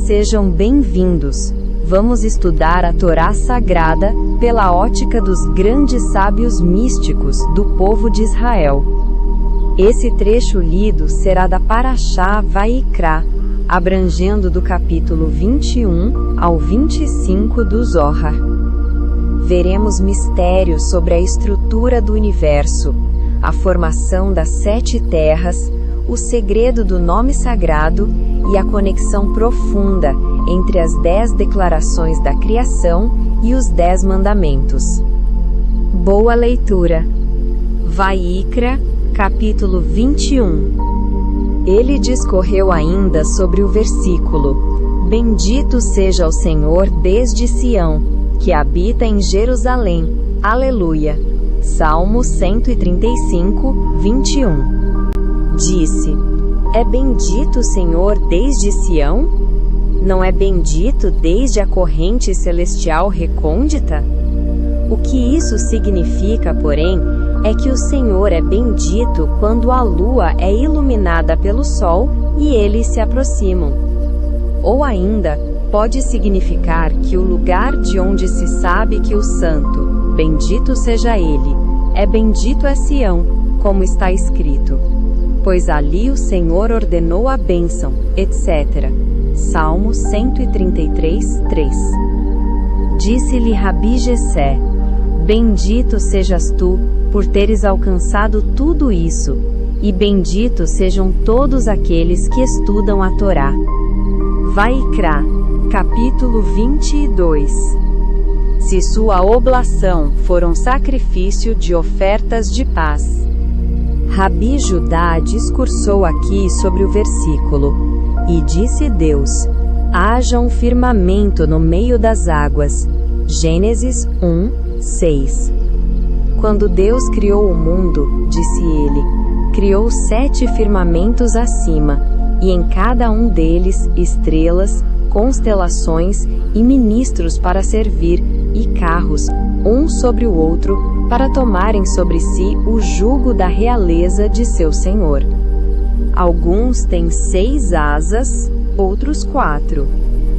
Sejam bem-vindos. Vamos estudar a Torá Sagrada pela ótica dos grandes sábios místicos do povo de Israel. Esse trecho lido será da Parashá Vaikra, abrangendo do capítulo 21 ao 25 do Zohar. Veremos mistérios sobre a estrutura do universo, a formação das 7 terras, o segredo do nome sagrado e a conexão profunda entre as 10 declarações da criação e os 10 mandamentos. Boa leitura! Vaikra, capítulo 21. Ele discorreu ainda sobre o versículo: Bendito seja o Senhor desde Sião, que habita em Jerusalém. Aleluia! Salmo 135, 21. Disse: É bendito o Senhor desde Sião? Não é bendito desde a corrente celestial recôndita? O que isso significa, porém, é que o Senhor é bendito quando a lua é iluminada pelo sol e eles se aproximam. Ou ainda, pode significar que o lugar de onde se sabe que o santo, bendito seja ele, é bendito é Sião, como está escrito. Pois ali o Senhor ordenou a bênção, etc. Salmo 133, 3. Disse-lhe Rabi Jessé: Bendito sejas tu, por teres alcançado tudo isso, e benditos sejam todos aqueles que estudam a Torá. Vaikra, capítulo 22. Se sua oblação for um sacrifício de ofertas de paz. Rabi Judá discursou aqui sobre o versículo: E disse Deus: Haja um firmamento no meio das águas. Gênesis 1, 6. Quando Deus criou o mundo, disse ele, criou 7 firmamentos acima, e em cada um deles estrelas, constelações e ministros para servir, e carros, um sobre o outro, para tomarem sobre si o jugo da realeza de seu senhor. Alguns têm 6 asas, outros 4.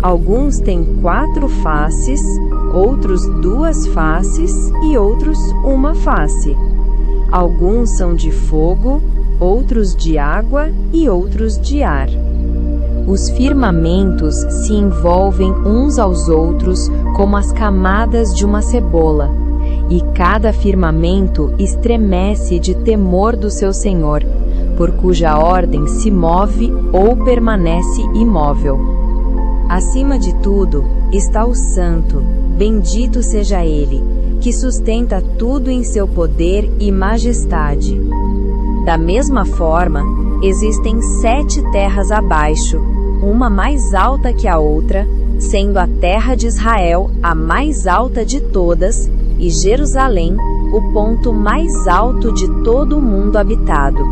Alguns têm 4 faces, outros 2 faces e outros 1 face. Alguns são de fogo, outros de água e outros de ar. Os firmamentos se envolvem uns aos outros como as camadas de uma cebola, e cada firmamento estremece de temor do seu Senhor, por cuja ordem se move ou permanece imóvel. Acima de tudo está o Santo, bendito seja Ele, que sustenta tudo em seu poder e majestade. Da mesma forma, existem 7 terras abaixo, uma mais alta que a outra, sendo a terra de Israel a mais alta de todas, e Jerusalém o ponto mais alto de todo o mundo habitado.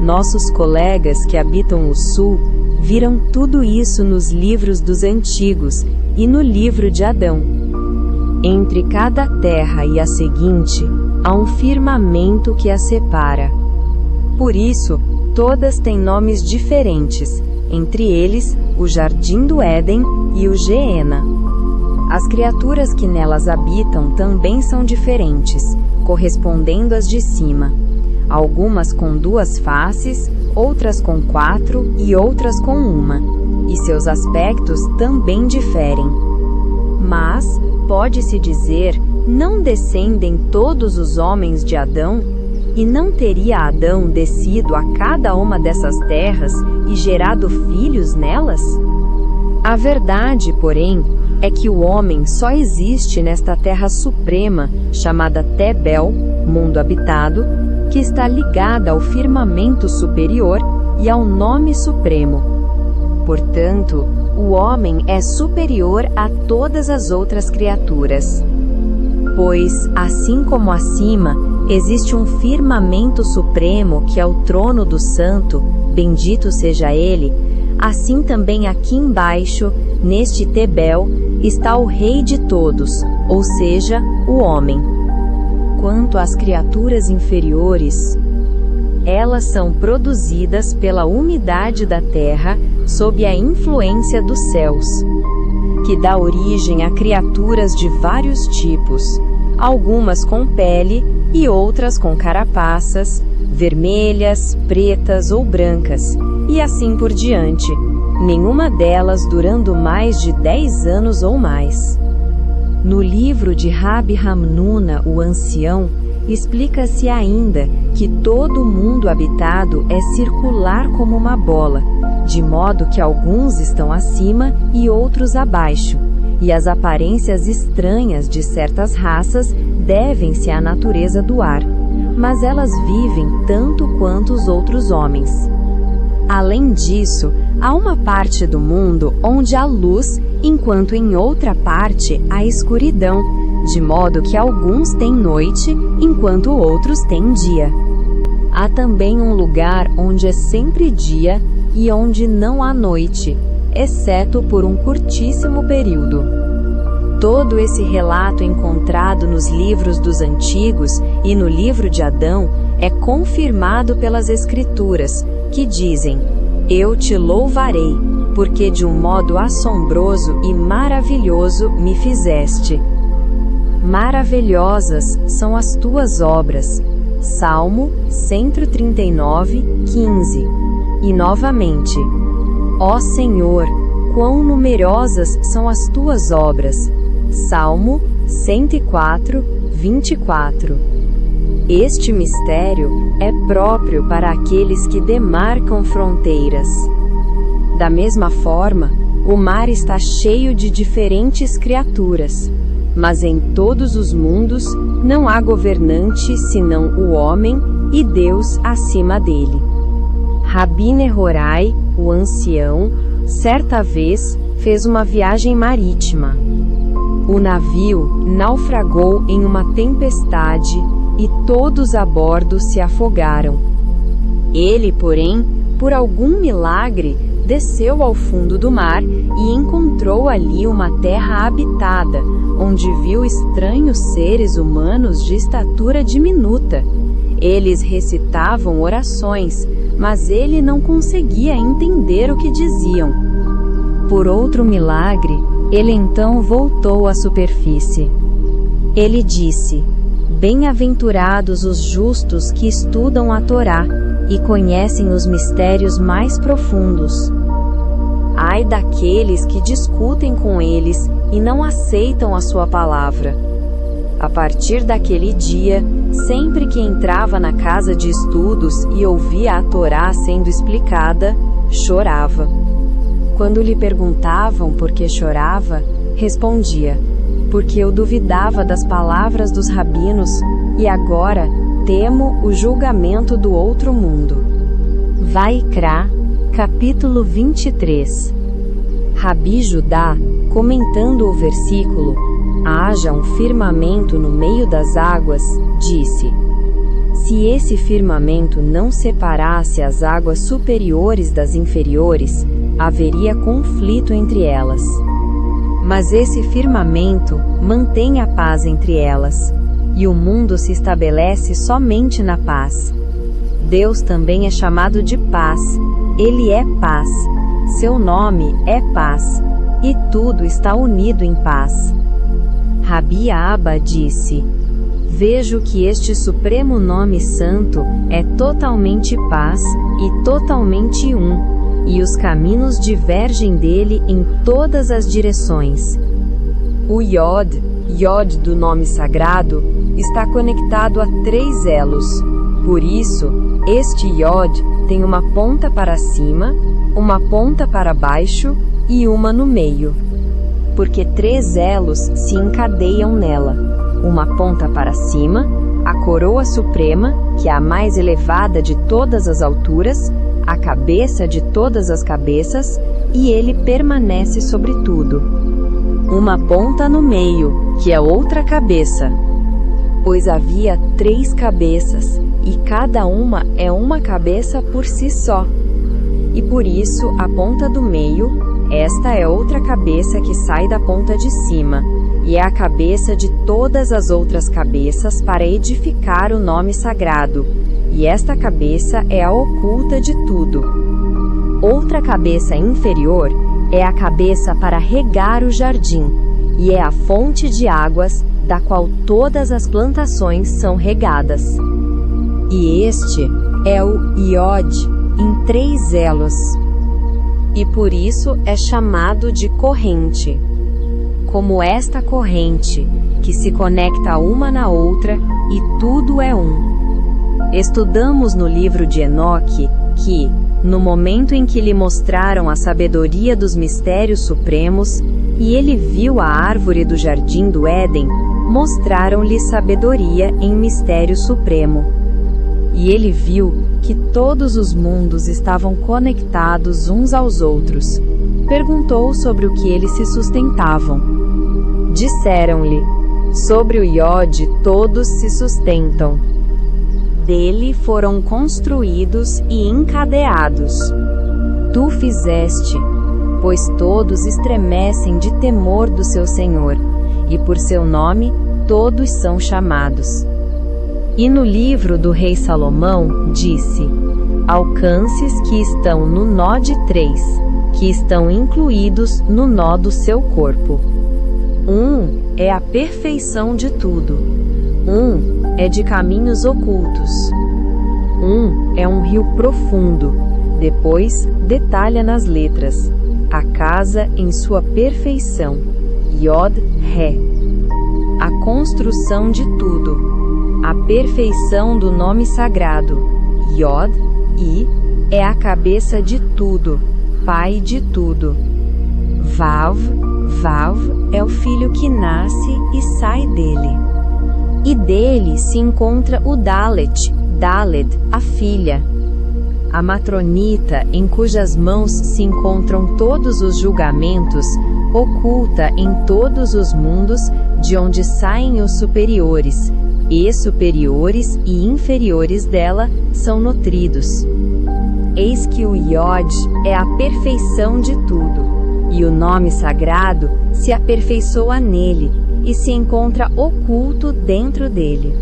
Nossos colegas que habitam o sul viram tudo isso nos livros dos antigos e no livro de Adão. Entre cada terra e a seguinte, há um firmamento que as separa. Por isso, todas têm nomes diferentes, entre eles o Jardim do Éden e o Geena. As criaturas que nelas habitam também são diferentes, correspondendo às de cima. Algumas com 2 faces, outras com 4 e outras com 1, e seus aspectos também diferem. Mas, pode-se dizer, não descendem todos os homens de Adão? E não teria Adão descido a cada uma dessas terras e gerado filhos nelas? A verdade, porém, é que o homem só existe nesta terra suprema, chamada Tebel, mundo habitado, que está ligada ao firmamento superior e ao nome supremo. Portanto, o homem é superior a todas as outras criaturas. Pois, assim como acima, existe um firmamento supremo que é o trono do Santo, bendito seja ele, assim também aqui embaixo, neste Tebel, está o Rei de todos, ou seja, o homem. Quanto às criaturas inferiores, elas são produzidas pela umidade da terra, sob a influência dos céus, que dá origem a criaturas de vários tipos, algumas com pele e outras com carapaças, vermelhas, pretas ou brancas, e assim por diante, nenhuma delas durando mais de 10 anos ou mais. No livro de Rabi Hamnuna, o Ancião, explica-se ainda que todo mundo habitado é circular como uma bola, de modo que alguns estão acima e outros abaixo, e as aparências estranhas de certas raças devem-se à natureza do ar, mas elas vivem tanto quanto os outros homens. Além disso, há uma parte do mundo onde há luz, enquanto em outra parte há escuridão, de modo que alguns têm noite, enquanto outros têm dia. Há também um lugar onde é sempre dia e onde não há noite, exceto por um curtíssimo período. Todo esse relato encontrado nos livros dos antigos e no livro de Adão é confirmado pelas Escrituras, que dizem: Eu te louvarei, porque de um modo assombroso e maravilhoso me fizeste. Maravilhosas são as tuas obras. Salmo 139, 15. E novamente: Ó Senhor, quão numerosas são as tuas obras. Salmo 104, 24. Este mistério é próprio para aqueles que demarcam fronteiras. Da mesma forma, o mar está cheio de diferentes criaturas, mas em todos os mundos não há governante senão o homem e Deus acima dele. Rabi Nehorai, o Ancião, certa vez fez uma viagem marítima. O navio naufragou em uma tempestade e todos a bordo se afogaram. Ele, porém, por algum milagre, desceu ao fundo do mar e encontrou ali uma terra habitada, onde viu estranhos seres humanos de estatura diminuta. Eles recitavam orações, mas ele não conseguia entender o que diziam. Por outro milagre, ele então voltou à superfície. Ele disse: Bem-aventurados os justos que estudam a Torá e conhecem os mistérios mais profundos. Ai daqueles que discutem com eles e não aceitam a sua palavra. A partir daquele dia, sempre que entrava na casa de estudos e ouvia a Torá sendo explicada, chorava. Quando lhe perguntavam por que chorava, respondia: porque eu duvidava das palavras dos rabinos, e agora temo o julgamento do outro mundo. Vaikra, capítulo 23. Rabi Judá, comentando o versículo, haja um firmamento no meio das águas, disse: se esse firmamento não separasse as águas superiores das inferiores, haveria conflito entre elas. Mas esse firmamento mantém a paz entre elas, e o mundo se estabelece somente na paz. Deus também é chamado de paz, ele é paz, seu nome é paz, e tudo está unido em paz. Rabi Abba disse: vejo que este supremo nome santo é totalmente paz e totalmente um, e os caminhos divergem dele em todas as direções. O Yod do nome sagrado, está conectado a 3 elos. Por isso, este Yod tem uma ponta para cima, uma ponta para baixo e uma no meio. Porque 3 elos se encadeiam nela. Uma ponta para cima, a coroa suprema, que é a mais elevada de todas as alturas, a cabeça de todas as cabeças, e ele permanece sobre tudo. Uma ponta no meio, que é outra cabeça. Pois havia 3 cabeças, e cada uma é uma cabeça por si só. E por isso a ponta do meio, esta é outra cabeça que sai da ponta de cima, e é a cabeça de todas as outras cabeças para edificar o nome sagrado, e esta cabeça é a oculta de tudo. Outra cabeça inferior é a cabeça para regar o jardim, e é a fonte de águas, da qual todas as plantações são regadas. E este é o Iod, em 3 elos. E por isso é chamado de corrente. Como esta corrente, que se conecta uma na outra, e tudo é um. Estudamos no livro de Enoque que, no momento em que lhe mostraram a sabedoria dos mistérios supremos, e ele viu a árvore do jardim do Éden, mostraram-lhe sabedoria em mistério supremo. E ele viu que todos os mundos estavam conectados uns aos outros. Perguntou sobre o que eles se sustentavam. Disseram-lhe: sobre o Iod todos se sustentam. Dele foram construídos e encadeados. Tu fizeste, pois todos estremecem de temor do seu Senhor, e por seu nome todos são chamados. E no livro do rei Salomão, disse: alcances que estão no nó de 3, que estão incluídos no nó do seu corpo. É a perfeição de tudo. É de caminhos ocultos. É um rio profundo. Depois, detalha nas letras: a casa em sua perfeição. Yod, Ré. A construção de tudo. A perfeição do nome sagrado. Yod, I, é a cabeça de tudo, pai de tudo. Vav, Vav é o filho que nasce e sai dele. E dele se encontra o Dalet, Daled, a filha. A matronita, em cujas mãos se encontram todos os julgamentos, oculta em todos os mundos, de onde saem os superiores, e superiores e inferiores dela são nutridos. Eis que o Iod é a perfeição de tudo, e o nome sagrado se aperfeiçoa nele, e se encontra oculto dentro dele.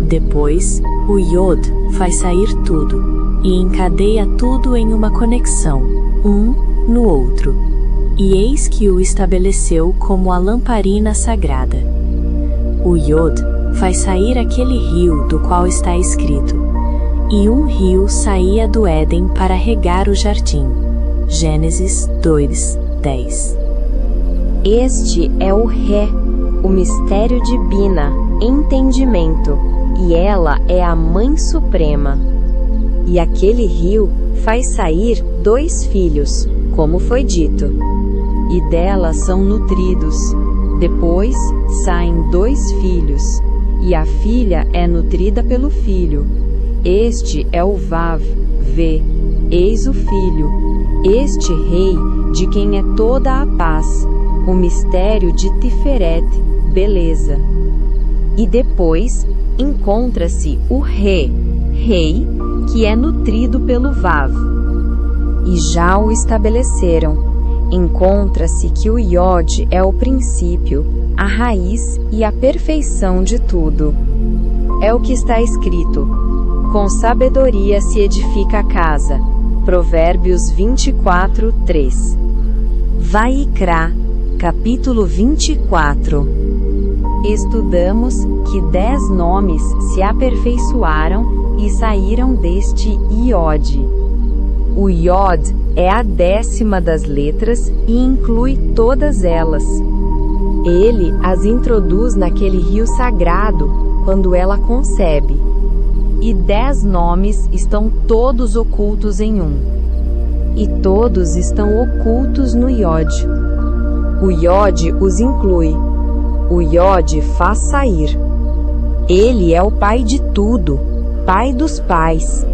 Depois, o Yod faz sair tudo, e encadeia tudo em uma conexão, um no outro. E eis que o estabeleceu como a lamparina sagrada. O Yod faz sair aquele rio do qual está escrito: e um rio saía do Éden para regar o jardim. Gênesis 2:10. Este é o Ré, o mistério de Bina, entendimento, e ela é a Mãe Suprema. E aquele rio faz sair 2 filhos, como foi dito, e dela são nutridos. Depois saem 2 filhos, e a filha é nutrida pelo filho. Este é o Vav, Vê, eis o filho, este rei, de quem é toda a paz, o mistério de Tiferet, beleza. E depois encontra-se o Rei, que é nutrido pelo Vav. E já o estabeleceram. Encontra-se que o Iod é o princípio, a raiz e a perfeição de tudo. É o que está escrito: com sabedoria se edifica a casa. Provérbios 24:3. Vaikra, capítulo 24. Estudamos que 10 nomes se aperfeiçoaram e saíram deste Iod. O Iod é a 10ª das letras e inclui todas elas. Ele as introduz naquele rio sagrado quando ela concebe. E 10 nomes estão todos ocultos em um. E todos estão ocultos no Iod. O Iod os inclui. O Iod faz sair. Ele é o pai de tudo, pai dos pais.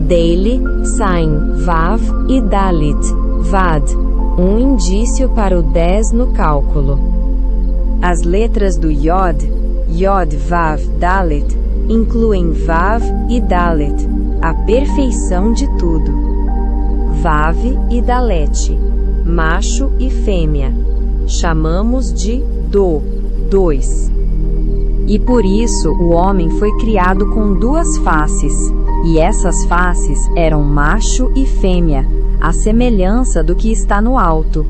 Dele saem Vav e Dalit, Vad, um indício para o 10 no cálculo. As letras do Yod, Yod, Vav, Dalit, incluem Vav e Dalet, a perfeição de tudo. Vav e Dalet, macho e fêmea, chamamos de 2. E por isso o homem foi criado com duas faces, e essas faces eram macho e fêmea, à semelhança do que está no alto.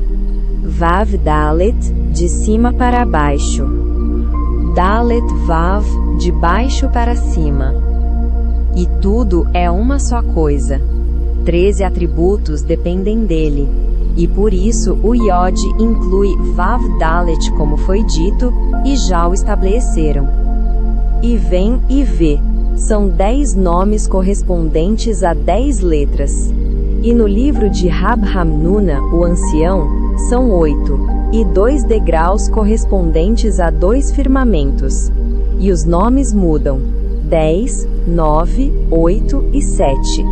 Vav Dalet, de cima para baixo. Dalet Vav, de baixo para cima. E tudo é uma só coisa. 13 atributos dependem dele, e por isso o Yod inclui Vav Dalet, como foi dito, e já o estabeleceram. E vem e vê, são 10 nomes correspondentes a 10 letras. E no livro de Rab Hamnuna, o ancião, são 8, e 2 degraus correspondentes a 2 firmamentos. E os nomes mudam: 10, 9, 8 e 7.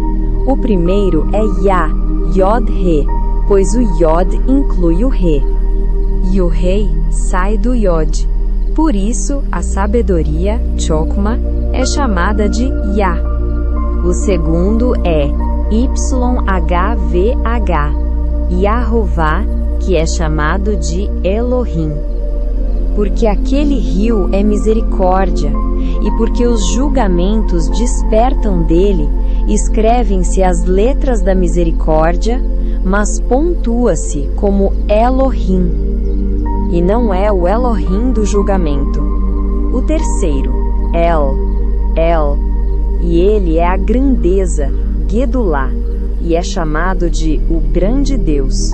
O primeiro é Yah, Yod He, pois o Yod inclui o Re. E o Rei sai do Yod. Por isso, a sabedoria, Chokma, é chamada de Yah. O segundo é YHVH, Yahová, que é chamado de Elohim. Porque aquele rio é misericórdia, e porque os julgamentos despertam dele, escrevem-se as letras da misericórdia, mas pontua-se como Elohim. E não é o Elohim do julgamento. O terceiro, El, e ele é a grandeza, Gedulá, e é chamado de o grande Deus.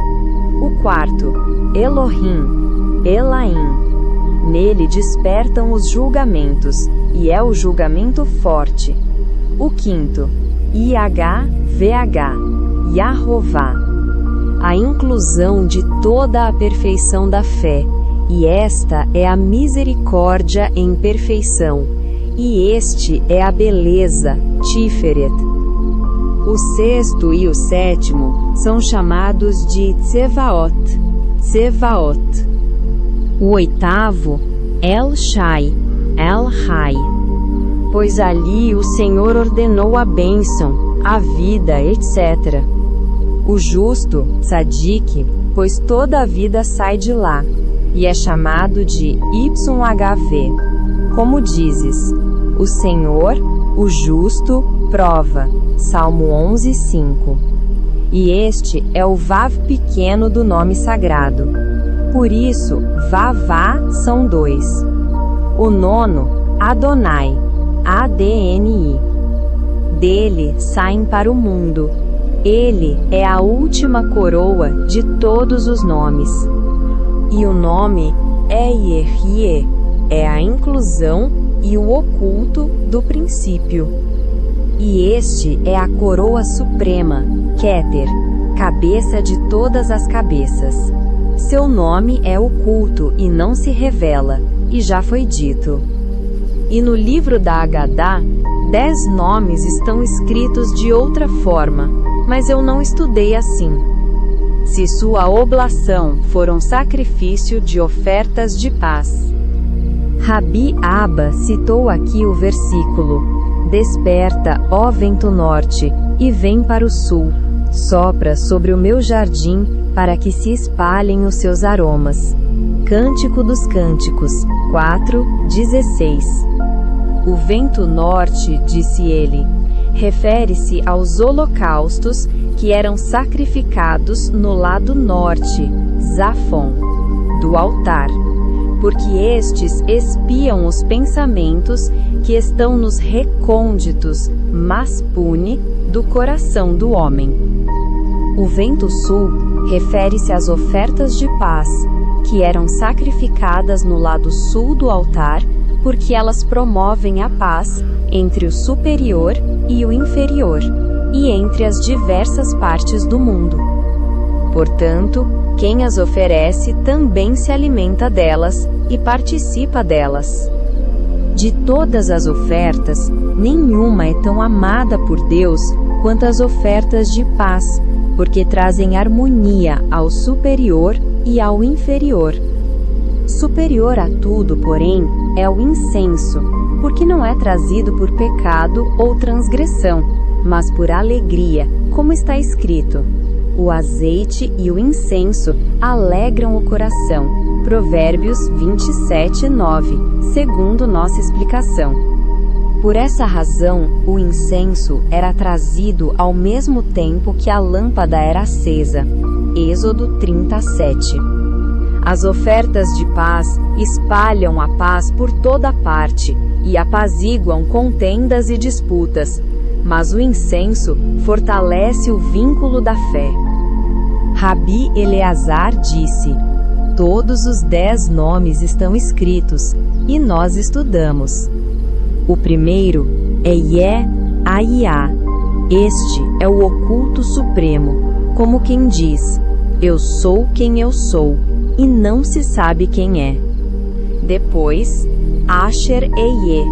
O quarto, Elohim, Elaim. Nele despertam os julgamentos, e é o julgamento forte. O quinto, IHVH, Yahová. A inclusão de toda a perfeição da fé, e esta é a misericórdia em perfeição, e este é a beleza, Tiferet. O sexto e o sétimo são chamados de Tsevaot. O oitavo, El Shai, pois ali o Senhor ordenou a bênção, a vida, etc. O justo, Tzadik, pois toda a vida sai de lá, e é chamado de YHV. Como dizes, o Senhor, o justo, prova. Salmo 11:5. E este é o Vav pequeno do nome sagrado. Por isso, Vavá são 2. O nono, Adonai, ADNI. Dele saem para o mundo. Ele é a última coroa de todos os nomes. E o nome Yehie é a inclusão e o oculto do princípio. E este é a coroa suprema, Keter, cabeça de todas as cabeças. Seu nome é oculto e não se revela, e já foi dito. E no livro da Agadá, 10 nomes estão escritos de outra forma, mas eu não estudei assim. Se sua oblação for um sacrifício de ofertas de paz. Rabi Abba citou aqui o versículo: Desperta, ó vento norte, e vem para o sul, sopra sobre o meu jardim, para que se espalhem os seus aromas. Cântico dos Cânticos, 4:16. O vento norte, disse ele, refere-se aos holocaustos que eram sacrificados no lado norte, Zafon, do altar, porque estes espiam os pensamentos que estão nos recônditos, Maspune, do coração do homem. O vento sul refere-se às ofertas de paz, que eram sacrificadas no lado sul do altar, porque elas promovem a paz entre o superior e o inferior, e entre as diversas partes do mundo. Portanto, quem as oferece também se alimenta delas e participa delas. De todas as ofertas, nenhuma é tão amada por Deus quanto as ofertas de paz, porque trazem harmonia ao superior e ao inferior. Superior a tudo, porém, é o incenso, porque não é trazido por pecado ou transgressão, mas por alegria, como está escrito: o azeite e o incenso alegram o coração, Provérbios 27:9, segundo nossa explicação. Por essa razão, o incenso era trazido ao mesmo tempo que a lâmpada era acesa. Êxodo 37. As ofertas de paz espalham a paz por toda parte e apaziguam contendas e disputas, mas o incenso fortalece o vínculo da fé. Rabi Eleazar disse: todos os 10 nomes estão escritos, e nós estudamos. O primeiro é Yé-Aiá. Este é o oculto supremo, como quem diz: eu sou quem eu sou, e não se sabe quem é. Depois, Asher-Eyê.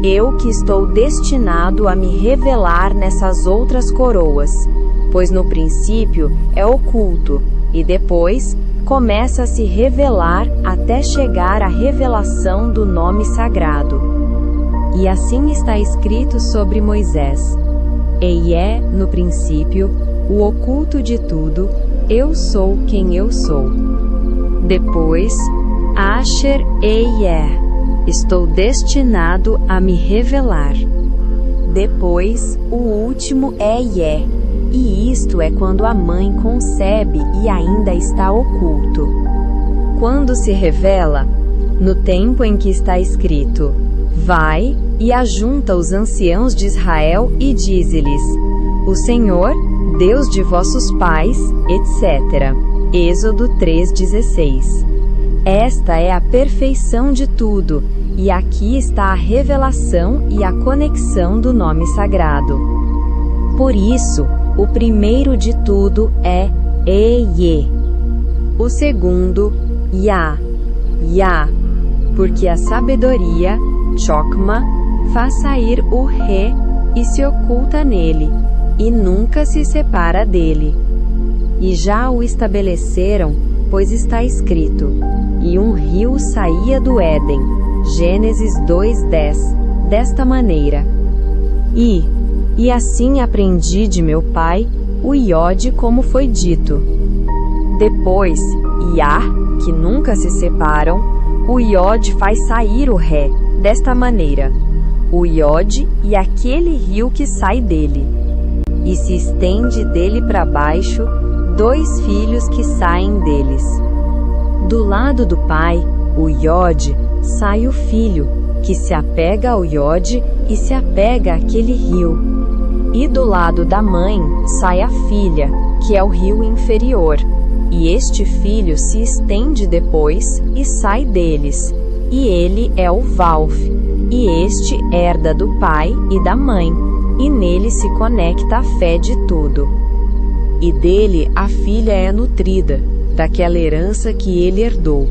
Eu que estou destinado a me revelar nessas outras coroas, pois no princípio é oculto, e depois começa a se revelar até chegar à revelação do nome sagrado. E assim está escrito sobre Moisés: Eyé, no princípio, o oculto de tudo, eu sou quem eu sou. Depois, Asher-Eyé, estou destinado a me revelar. Depois, o último é Yé, e isto é quando a mãe concebe e ainda está oculto. Quando se revela? No tempo em que está escrito: vai e ajunta os anciãos de Israel e dize-lhes: o Senhor, Deus de vossos pais, etc. Êxodo 3:16. Esta é a perfeição de tudo, e aqui está a revelação e a conexão do nome sagrado. Por isso, o primeiro de tudo é Eyê. O segundo, Yá. Yá, porque a sabedoria, Chokma, faz sair o Ré e se oculta nele, e nunca se separa dele. E já o estabeleceram, pois está escrito: e um rio saía do Éden. Gênesis 2:10, desta maneira. E assim aprendi de meu pai, o Iode, como foi dito. Depois, Iá, que nunca se separam, o Iode faz sair o Ré, desta maneira: o Iode e aquele rio que sai dele. E se estende dele para baixo, 2 filhos que saem deles. Do lado do pai, o Iode, sai o filho, que se apega ao Iode e se apega àquele rio. E do lado da mãe, sai a filha, que é o rio inferior. E este filho se estende depois, e sai deles. E ele é o Valf. E este herda do pai e da mãe. E nele se conecta a fé de tudo. E dele a filha é nutrida, daquela herança que ele herdou.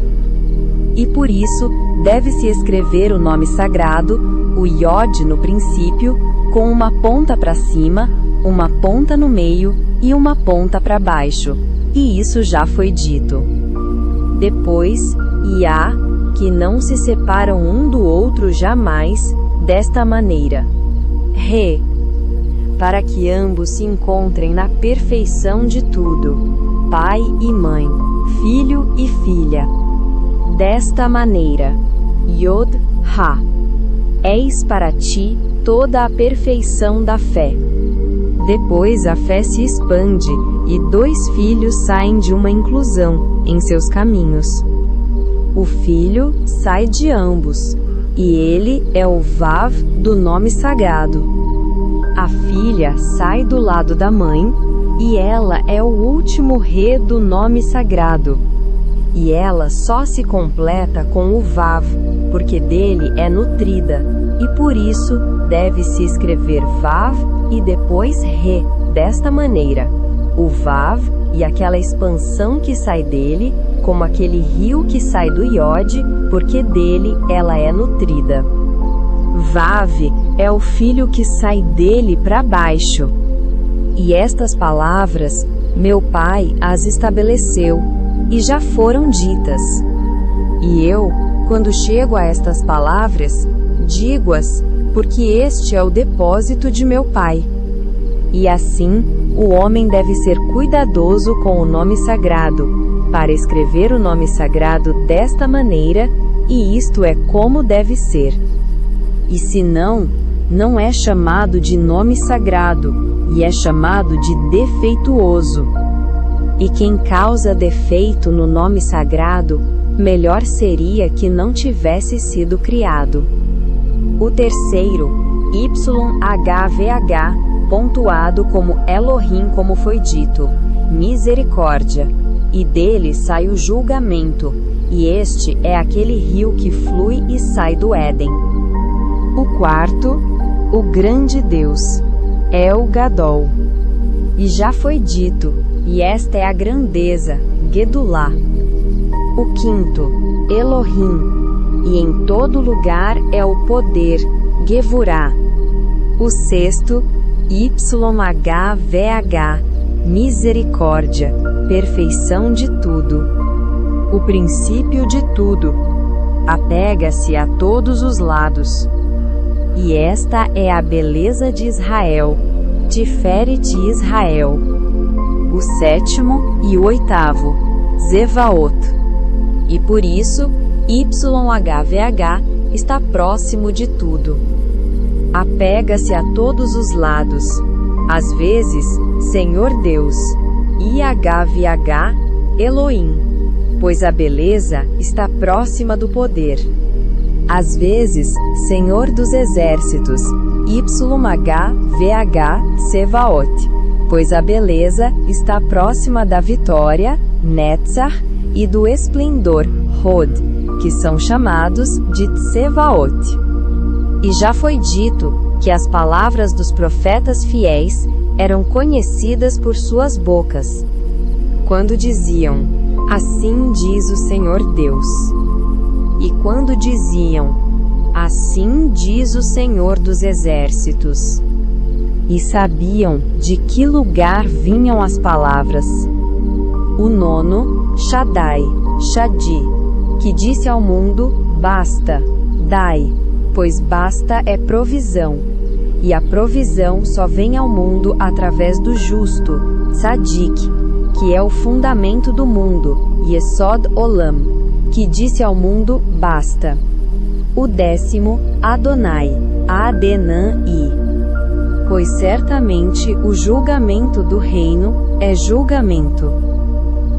E por isso, deve-se escrever o nome sagrado, o Iode no princípio, com uma ponta para cima, uma ponta no meio e uma ponta para baixo. E isso já foi dito. Depois, Iá, que não se separam um do outro jamais, desta maneira: Ré, para que ambos se encontrem na perfeição de tudo, pai e mãe, filho e filha. Desta maneira, Yod-Ha, eis para ti toda a perfeição da fé. Depois a fé se expande, e 2 filhos saem de uma inclusão, em seus caminhos. O filho sai de ambos, e ele é o Vav do nome sagrado. A filha sai do lado da mãe, e ela é o último Ré do nome sagrado. E ela só se completa com o Vav, porque dele é nutrida, e por isso deve-se escrever Vav e depois Ré, desta maneira: o Vav e aquela expansão que sai dele, como aquele rio que sai do Iode, porque dele ela é nutrida. Vav é o filho que sai dele para baixo. E estas palavras, meu pai as estabeleceu, e já foram ditas. E eu, quando chego a estas palavras, digo-as, porque este é o depósito de meu pai. E assim, o homem deve ser cuidadoso com o nome sagrado, para escrever o nome sagrado desta maneira, e isto é como deve ser. E se não, não é chamado de nome sagrado, e é chamado de defeituoso. E quem causa defeito no nome sagrado, melhor seria que não tivesse sido criado. O terceiro, YHVH, pontuado como Elohim, como foi dito, misericórdia, e dele sai o julgamento, e este é aquele rio que flui e sai do Éden. O quarto, o grande Deus, El Gadol. E já foi dito, e esta é a grandeza, Gedulá. O quinto, Elohim, e em todo lugar é o poder, Gevurá. O sexto, YHVH, misericórdia, perfeição de tudo. O princípio de tudo. Apega-se a todos os lados. E esta é a beleza de Israel, Tiferet Israel. O sétimo e o oitavo, Zevaot. E por isso, YHVH está próximo de tudo. Apega-se a todos os lados. Às vezes, Senhor Deus, IHVH, Elohim, pois a beleza está próxima do poder. Às vezes, Senhor dos Exércitos, YHVH, Sevaot, pois a beleza está próxima da vitória, Netzach, e do esplendor, Hod, que são chamados de Tsevaot. E já foi dito que as palavras dos profetas fiéis eram conhecidas por suas bocas, quando diziam, assim diz o Senhor Deus. E quando diziam, assim diz o Senhor dos Exércitos. E sabiam de que lugar vinham as palavras. O nono, Shaddai, Shadi, que disse ao mundo, basta, dai, pois basta é provisão. E a provisão só vem ao mundo através do justo, Tzadik, que é o fundamento do mundo, Yesod Olam, que disse ao mundo, basta. O décimo, Adonai, Adenã-i. Pois certamente o julgamento do reino é julgamento.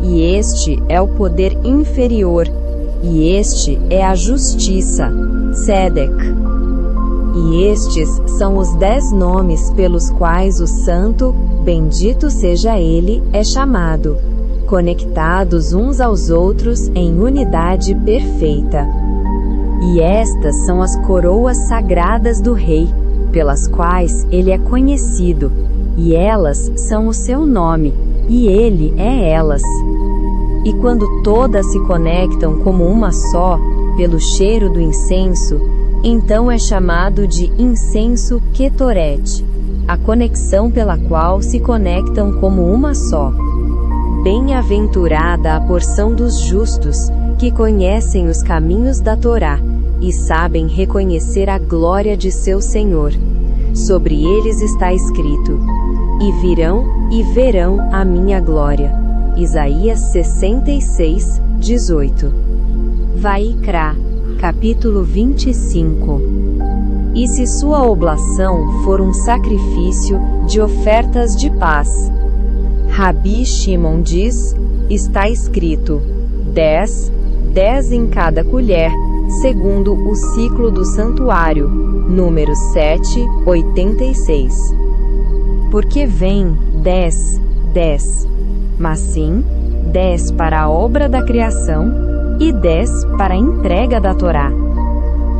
E este é o poder inferior, e este é a justiça, Tzedek. E estes são os 10 nomes pelos quais o Santo, bendito seja ele, é chamado, conectados uns aos outros em unidade perfeita. E estas são as coroas sagradas do Rei, pelas quais ele é conhecido, e elas são o seu nome, e ele é elas. E quando todas se conectam como uma só, pelo cheiro do incenso, então é chamado de incenso Ketoret, a conexão pela qual se conectam como uma só. Bem-aventurada a porção dos justos, que conhecem os caminhos da Torá, e sabem reconhecer a glória de seu Senhor. Sobre eles está escrito, e virão e verão a minha glória. Isaías 66, 18. Vaikra, capítulo 25. E se sua oblação for um sacrifício de ofertas de paz? Rabi Shimon diz, está escrito, 10 em cada colher, segundo o ciclo do santuário, número 7, 86. Porque vem 10, mas sim 10 para a obra da criação, e 10 para a entrega da Torá.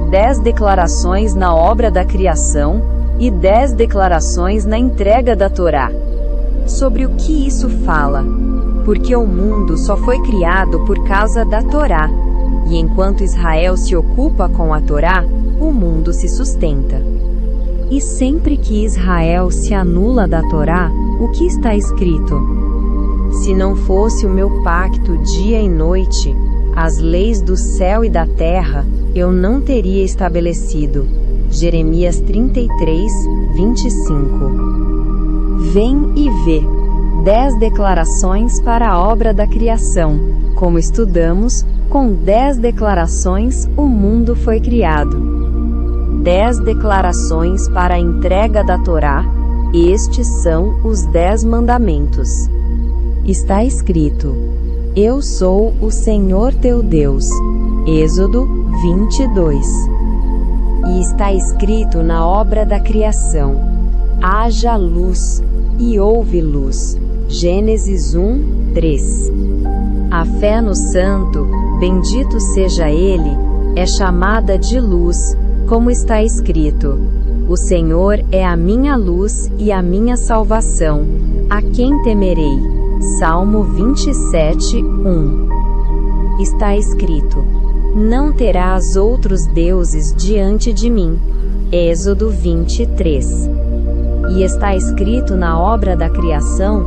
10 declarações na obra da criação, e 10 declarações na entrega da Torá. Sobre o que isso fala? Porque o mundo só foi criado por causa da Torá, e enquanto Israel se ocupa com a Torá, o mundo se sustenta. E sempre que Israel se anula da Torá, o que está escrito? Se não fosse o meu pacto dia e noite, as leis do céu e da terra, eu não teria estabelecido. Jeremias 33, 25. Vem e vê. 10 declarações para a obra da criação. Como estudamos, com 10 declarações o mundo foi criado. 10 declarações para a entrega da Torá. Estes são os 10 mandamentos. Está escrito: Eu sou o Senhor teu Deus. Êxodo 22. E está escrito na obra da criação: haja luz, e houve luz. Gênesis 1, 3. A fé no Santo, bendito seja Ele, é chamada de luz, como está escrito: O Senhor é a minha luz e a minha salvação. A quem temerei? Salmo 27, 1. Está escrito: Não terás outros deuses diante de mim. Êxodo 23. E está escrito na obra da criação: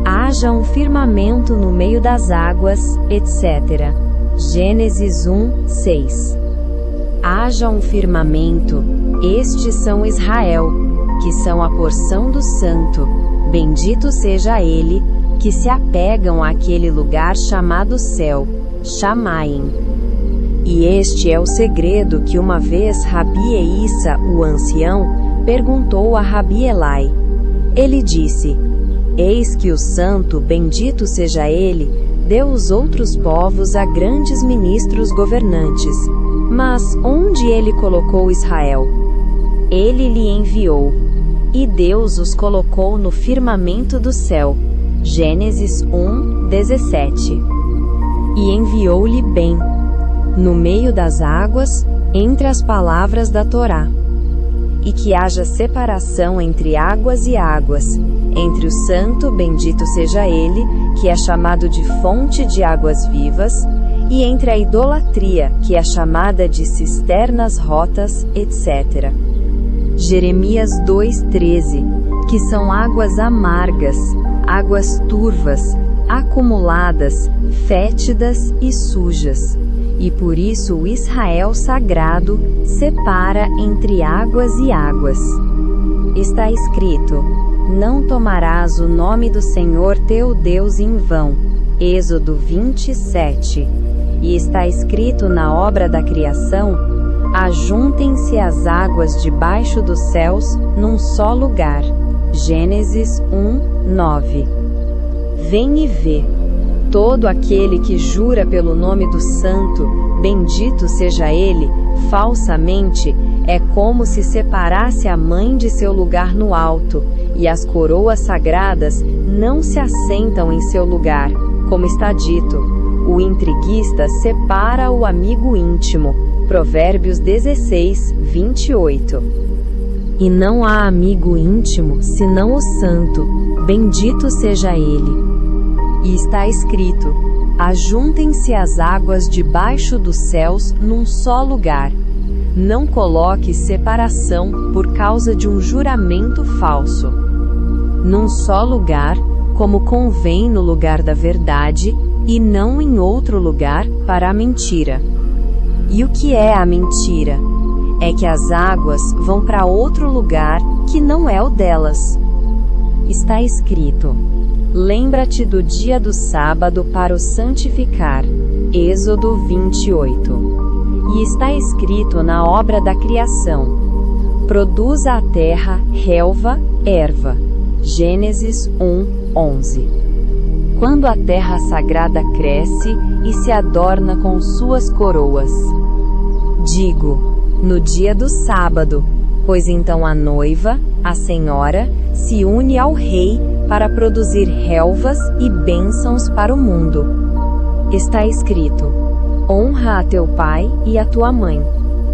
haja um firmamento no meio das águas, etc. Gênesis 1, 6. Haja um firmamento, estes são Israel, que são a porção do Santo, bendito seja ele, que se apegam àquele lugar chamado céu, Shamaim. E este é o segredo que uma vez Rabi Eissa, o ancião, perguntou a Rabi Elai. Ele disse: Eis que o Santo, bendito seja ele, deu os outros povos a grandes ministros governantes. Mas onde ele colocou Israel? Ele lhe enviou, e Deus os colocou no firmamento do céu. Gênesis 1, 17. E enviou-lhe bem, no meio das águas, entre as palavras da Torá. E que haja separação entre águas e águas, entre o santo, bendito seja ele, que é chamado de fonte de águas vivas, e entre a idolatria, que é chamada de cisternas rotas, etc. Jeremias 2,13, que são águas amargas, águas turvas, acumuladas, fétidas e sujas. E por isso o Israel sagrado separa entre águas e águas. Está escrito: Não tomarás o nome do Senhor teu Deus em vão. Êxodo 27. E está escrito na obra da criação: Ajuntem-se as águas debaixo dos céus num só lugar. Gênesis 1, 9. Vem e vê. Todo aquele que jura pelo nome do Santo, bendito seja ele, falsamente, é como se separasse a mãe de seu lugar no alto, e as coroas sagradas não se assentam em seu lugar, como está dito: o intriguista separa o amigo íntimo. Provérbios 16, 28. E não há amigo íntimo senão o Santo, bendito seja ele. E está escrito: Ajuntem-se as águas debaixo dos céus num só lugar. Não coloque separação por causa de um juramento falso. Num só lugar, como convém no lugar da verdade, e não em outro lugar, para a mentira. E o que é a mentira? É que as águas vão para outro lugar que não é o delas. Está escrito: Lembra-te do dia do sábado para o santificar. Êxodo 28. E está escrito na obra da criação: Produza a terra relva, erva. Gênesis 1, 11. Quando a terra sagrada cresce e se adorna com suas coroas. Digo, no dia do sábado, pois então a noiva, a senhora, se une ao rei para produzir relvas e bênçãos para o mundo. Está escrito: Honra a teu pai e a tua mãe.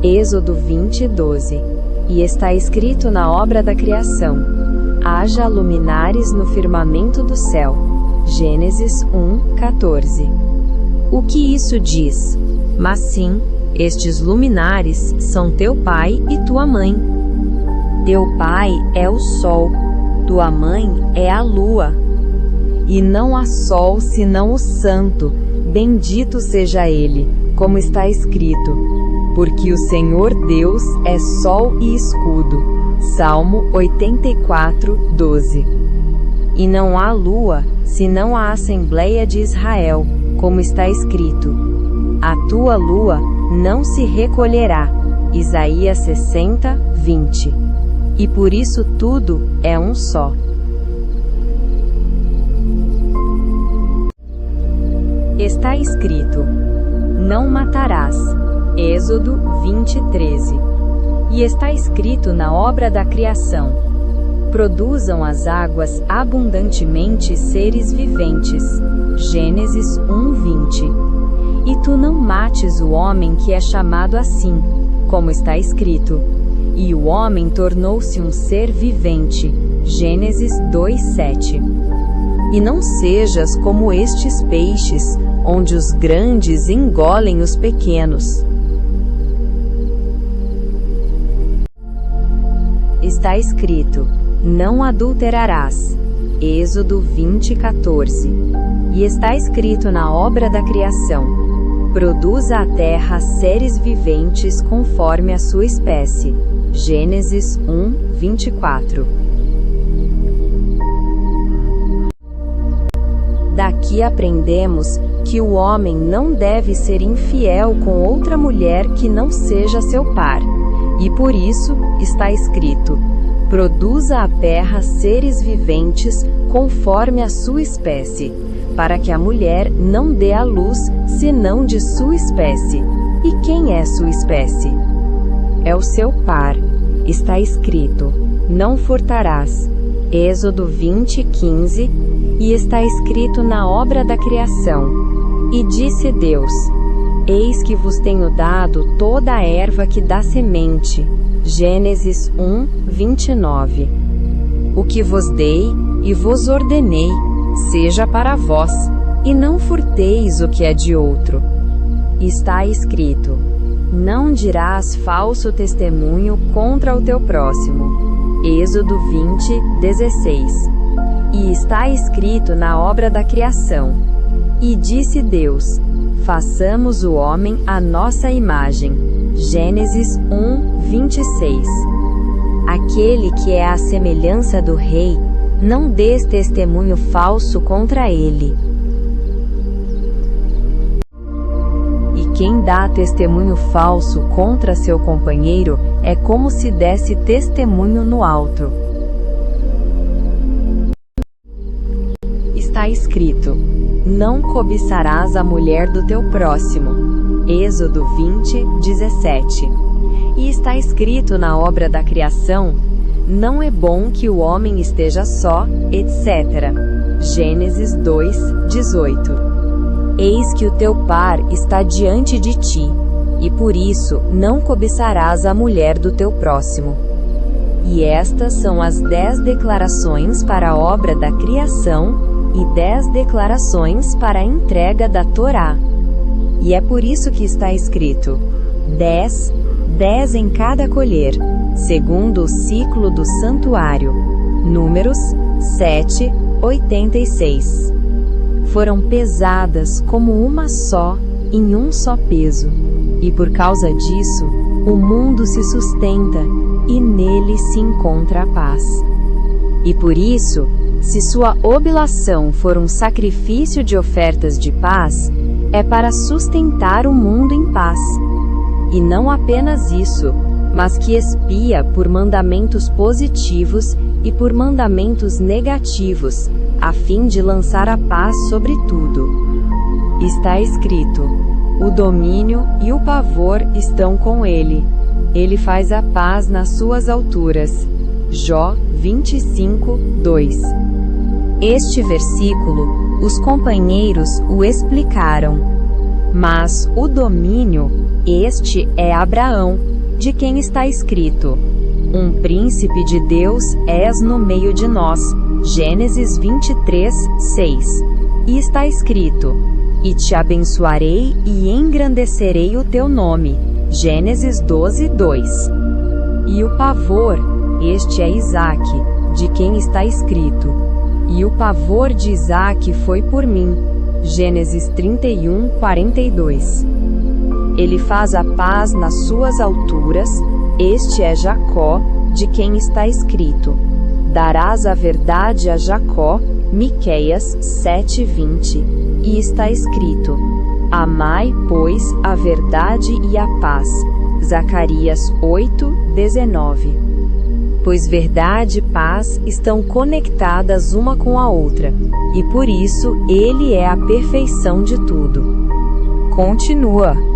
Êxodo 20, 12. E está escrito na obra da criação: Haja luminares no firmamento do céu. Gênesis 1, 14. O que isso diz? Mas sim, estes luminares são teu pai e tua mãe. Teu pai é o sol, tua mãe é a lua. E não há sol senão o Santo, bendito seja ele, como está escrito: Porque o Senhor Deus é sol e escudo. Salmo 84, 12. e não há lua, senão a Assembleia de Israel, como está escrito: a tua lua não se recolherá. Isaías 60, 20. E por isso tudo é um só. Está escrito: não matarás. Êxodo 20, 13. E está escrito na obra da criação: produzam as águas abundantemente seres viventes. Gênesis 1, 20. E tu não mates o homem que é chamado assim, como está escrito: e o homem tornou-se um ser vivente. Gênesis 2, 7. E não sejas como estes peixes, onde os grandes engolem os pequenos. Está escrito: não adulterarás. Êxodo 20, 14. E está escrito na obra da criação: produza a terra seres viventes conforme a sua espécie. Gênesis 1, 24. Daqui aprendemos que o homem não deve ser infiel com outra mulher que não seja seu par. E por isso, está escrito: produza a terra seres viventes conforme a sua espécie, para que a mulher não dê à luz senão de sua espécie. E quem é sua espécie? É o seu par. Está escrito: não furtarás. Êxodo 20, 15. E está escrito na obra da criação: e disse Deus: eis que vos tenho dado toda a erva que dá semente. Gênesis 1, 29. O que vos dei e vos ordenei, seja para vós, e não furteis o que é de outro. Está escrito: não dirás falso testemunho contra o teu próximo. Êxodo 20, 16. E está escrito na obra da criação: e disse Deus: façamos o homem à nossa imagem. Gênesis 1, 26. Aquele que é a semelhança do rei, não dês testemunho falso contra ele. E quem dá testemunho falso contra seu companheiro, é como se desse testemunho no alto. Está escrito: não cobiçarás a mulher do teu próximo. Êxodo 20, 17. E está escrito na obra da criação: não é bom que o homem esteja só, etc. Gênesis 2, 18. Eis que o teu par está diante de ti, e por isso não cobiçarás a mulher do teu próximo. E estas são as 10 declarações para a obra da criação, e 10 declarações para a entrega da Torá. E é por isso que está escrito: 10 em cada colher, segundo o ciclo do santuário. Números 7, 86. Foram pesadas como uma só, em um só peso. E por causa disso, o mundo se sustenta, e nele se encontra a paz. E por isso, se sua oblação for um sacrifício de ofertas de paz, é para sustentar o mundo em paz. E não apenas isso, mas que expia por mandamentos positivos e por mandamentos negativos, a fim de lançar a paz sobre tudo. Está escrito: o domínio e o pavor estão com ele. Ele faz a paz nas suas alturas. Jó 25, 2. Este versículo, os companheiros o explicaram. Mas o domínio, este é Abraão, de quem está escrito: um príncipe de Deus és no meio de nós. Gênesis 23, 6. E está escrito: e te abençoarei e engrandecerei o teu nome. Gênesis 12, 2. E o pavor, este é Isaque, de quem está escrito: e o pavor de Isaque foi por mim. Gênesis 31, 42. Ele faz a paz nas suas alturas, este é Jacó, de quem está escrito: darás a verdade a Jacó, Miqueias 7:20, e está escrito: amai, pois, a verdade e a paz, Zacarias 8:19. Pois verdade e paz estão conectadas uma com a outra, e por isso ele é a perfeição de tudo. Continua.